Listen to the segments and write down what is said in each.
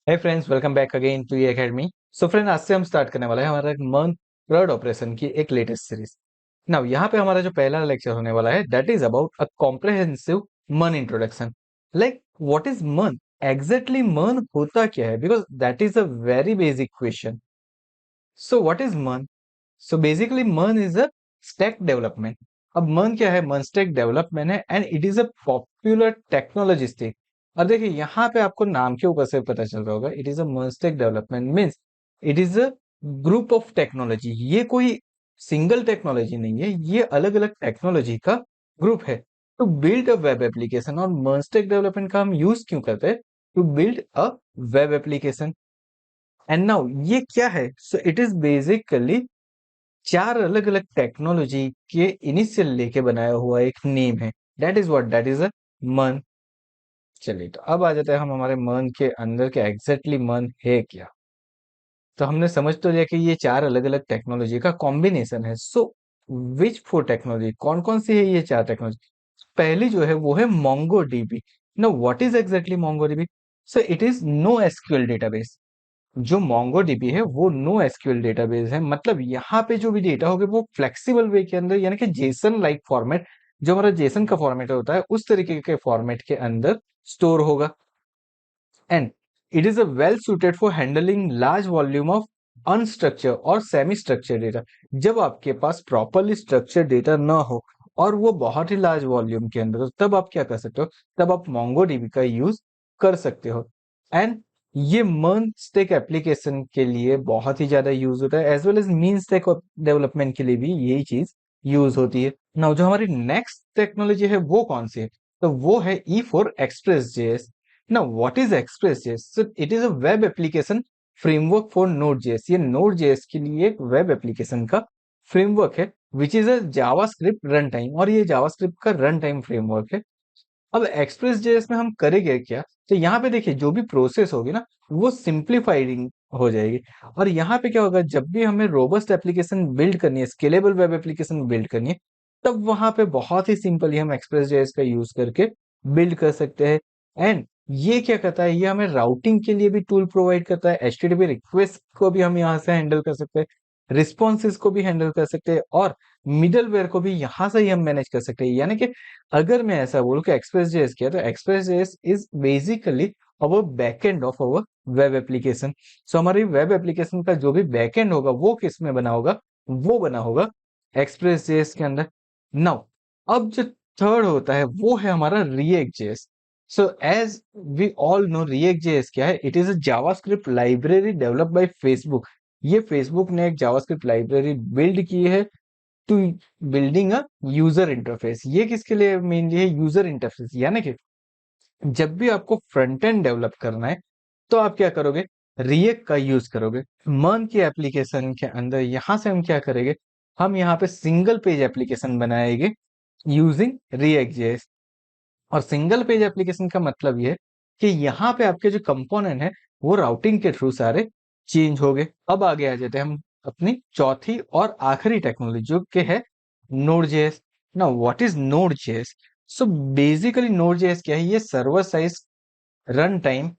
Hey friends, welcome back again to ये academy. So friend, आज से हम स्टार्ट करने वाला है हमारा मंथ वर्ड ऑपरेशन की एक लेटेस्ट सीरीज। नाउ यहाँ पे हमारा जो पहला लेक्चर होने वाला है that is about a comprehensive मन इंट्रोडक्शन। लाइक व्हाट इज मन, एग्जैक्टली मन होता क्या है, because that is a very basic question. So what is मन? सो बेसिकली मन इज अ स्टैक डेवलपमेंट। अब मन क्या है? मन स्टैक डेवलपमेंट है and it is a popular technology stack. अब देखिए यहाँ पे आपको नाम के ऊपर से पता चल रहा होगा, इट इज अ मन stack development means it is a group of technology. ये कोई सिंगल टेक्नोलॉजी नहीं है, ये अलग अलग टेक्नोलॉजी का ग्रुप है to build a web application. और मन स्टैक डेवलपमेंट का हम यूज क्यों करते हैं? To build a web application. And now ये क्या है? सो इट इज बेसिकली चार अलग अलग टेक्नोलॉजी के इनिशियल लेके बनाया हुआ एक नेम है। That is what, that is a मन। चलिए, तो अब आ जाते हैं हम हमारे मन के अंदर के एग्जैक्टली मन है क्या। तो हमने समझ तो लिया कि ये चार अलग अलग टेक्नोलॉजी का कॉम्बिनेशन है। सो विच फोर टेक्नोलॉजी, कौन कौन सी है ये चार टेक्नोलॉजी? पहली जो है वो है MongoDB. Now what is exactly MongoDB? So it is no SQL database. जो मोंगोडीबी है वो नो एसक्यूएल डेटाबेस है, मतलब यहाँ पे जो भी डेटा होगा वो फ्लेक्सिबल वे के अंदर, यानी कि जेसन लाइक फॉर्मेट, जो हमारा जेसन का फॉर्मेट होता है उस तरीके के फॉर्मेट के अंदर स्टोर होगा। And it is a well suited for handling large volume of unstructured और सेमी स्ट्रक्चर डेटा। जब आपके पास प्रॉपरली स्ट्रक्चर डेटा ना हो और वो बहुत ही लार्ज वॉल्यूम के अंदर हो, तब आप क्या कर सकते हो? तब आप मोंगोडीबी का यूज कर सकते हो। एंड ये मर्न स्टैक एप्लीकेशन के लिए बहुत ही ज्यादा यूज होता है, as well as MEAN stack development के लिए भी यही चीज यूज होती है। नाउ जो हमारी नेक्स्ट टेक्नोलॉजी है वो कौन सी है? तो वो है E for express JS. Now, what is Express.js? So, it is a web application framework for Node.js. ये Node.js के लिए एक वेब एप्लीकेशन का फ्रेमवर्क है, which is a JavaScript run time, और ये जावास्क्रिप्ट का रन टाइम फ्रेमवर्क है। अब एक्सप्रेस जेएस में हम करेंगे क्या? तो यहाँ पे देखिए, जो भी प्रोसेस होगी ना वो सिंप्लीफाइडिंग हो जाएगी। और यहाँ पे क्या होगा, जब भी हमें रोबस्ट एप्लीकेशन बिल्ड करनी है, स्केलेबल वेब एप्लीकेशन बिल्ड करनी है, तब वहां पे बहुत ही सिंपली हम एक्सप्रेस जेएस का यूज करके बिल्ड कर सकते हैं। एंड ये क्या करता है, ये हमें राउटिंग के लिए भी टूल प्रोवाइड करता है, एचटीटीपी रिक्वेस्ट को भी हम यहाँ से हैंडल कर सकते हैं, रिस्पॉन्सेज को भी हैंडल कर सकते हैं, और मिडलवेयर को भी यहाँ से ही हम मैनेज कर सकते हैं। यानी कि अगर मैं ऐसा बोलूं कि एक्सप्रेस जेएस किया, तो Express JS is basically our backend of our web application. So हमारी वेब एप्लीकेशन का जो भी बैकएंड होगा वो किस में बना होगा? वो बना होगा एक्सप्रेस जेएस के अंदर। नाउ अब जो थर्ड होता है वो है हमारा React JS. So as we all know, React JS क्या है? It is a JavaScript library developed by Facebook. ये फेसबुक ने एक जावास्क्रिप्ट लाइब्रेरी बिल्ड की है to building a user interface. ये किसके लिए मेनली है? User interface. यानी कि जब भी आपको फ्रंट एंड डेवलप करना है तो आप क्या करोगे? रिएक्ट का यूज करोगे। मर्न की एप्लीकेशन के अंदर यहां से हम क्या करेंगे? हम यहाँ पे सिंगल पेज एप्लीकेशन बनाएंगे यूजिंग रिएक्ट जेएस। और सिंगल पेज एप्लीकेशन का मतलब ये है कि यहाँ पे आपके जो कंपोनेंट है वो राउटिंग के थ्रू सारे चेंज हो गए। अब आगे आ जाते हैं हम अपनी चौथी और आखिरी टेक्नोलॉजी, जो कि है नोड जेएस। ना what is node JS? So basically node JS क्या है? ये server size run time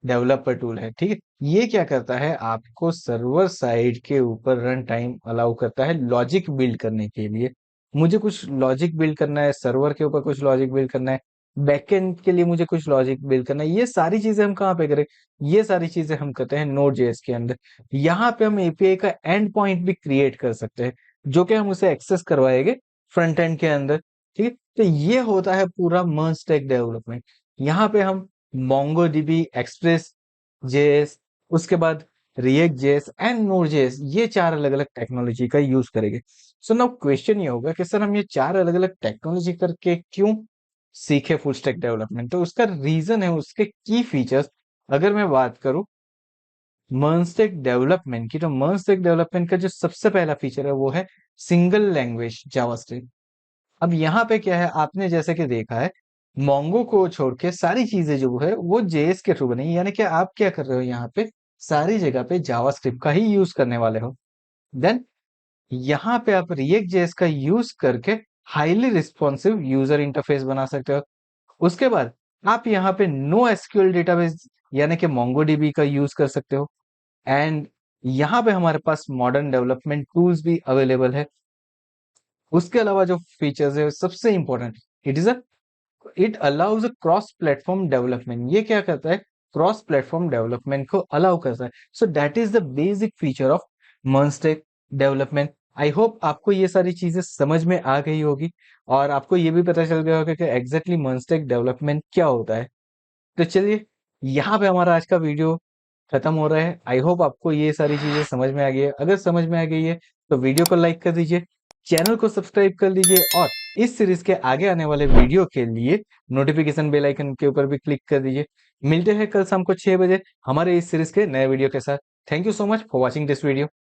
developer tool है, ठीक है। ये क्या करता है? आपको सर्वर साइड के ऊपर रन टाइम अलाउ करता है लॉजिक बिल्ड करने के लिए। मुझे कुछ लॉजिक बिल्ड करना है, सर्वर के ऊपर कुछ लॉजिक बिल्ड करना है, बैकएंड के लिए मुझे कुछ लॉजिक बिल्ड करना है, ये सारी चीजें हम कहाँ पे करें? ये सारी चीजें हम करते हैं नोड जेएस के अंदर। यहाँ पे हम एपीआई का एंड पॉइंट भी क्रिएट कर सकते हैं, जो कि हम उसे एक्सेस करवाएंगे फ्रंट एंड के अंदर, ठीक है। तो ये होता है पूरा मर्ज स्टैक डेवलपमेंट। यहाँ पे हम मोंगोडीबी, एक्सप्रेस जेएस, उसके बाद react JS and node JS, ये चार अलग अलग टेक्नोलॉजी का यूज करेंगे। सो नाउ क्वेश्चन ये होगा कि सर हम ये चार अलग अलग टेक्नोलॉजी करके क्यों सीखे फुल स्टैक डेवलपमेंट? तो उसका रीजन है उसके की फीचर्स। अगर मैं बात करूं मर्न स्टैक डेवलपमेंट की, तो मर्न स्टैक डेवलपमेंट का जो सबसे पहला फीचर है वो है सिंगल लैंग्वेज जावास्क्रिप्ट। अब यहाँ पे क्या है, आपने जैसे कि देखा है मोंगो को छोड़ के सारी चीजें जो है वो जेएस के थ्रू बनी, यानी कि आप क्या कर रहे हो? यहाँ पे सारी जगह पे जावास्क्रिप्ट का ही यूज करने वाले हो। देन यहाँ पे आप रिएक्ट जेएस का यूज करके हाईली रिस्पॉन्सिव यूजर इंटरफेस बना सकते हो। उसके बाद आप यहाँ पे नो एसक्यूएल डेटाबेस यानी कि मोंगोडीबी का यूज कर सकते हो। एंड यहाँ पे हमारे पास मॉडर्न डेवलपमेंट टूल्स भी अवेलेबल है। उसके अलावा जो फीचर्स है सबसे important, it allows a cross platform development. ये क्या करता है, क्रॉस प्लेटफॉर्म डेवलपमेंट को अलाउ करता है। So that is the basic feature of MERN stack development. I hope आपको ये सारी चीजें समझ में आ गई होगी और आपको ये भी पता चल गया होगा कि एग्जैक्टली मर्नस्टैक डेवलपमेंट क्या होता है। तो चलिए, यहाँ पे हमारा आज का वीडियो खत्म हो रहा है। आई होप आपको ये सारी चीजें समझ में आ गई है। अगर समझ में आ गई है तो वीडियो को लाइक कर दीजिए, चैनल को सब्सक्राइब कर दीजिए और इस सीरीज के आगे आने वाले वीडियो के लिए नोटिफिकेशन बेल आइकन के ऊपर भी क्लिक कर दीजिए। मिलते हैं कल शाम को 6 बजे हमारे इस सीरीज के नए वीडियो के साथ। Thank you so much for watching this video.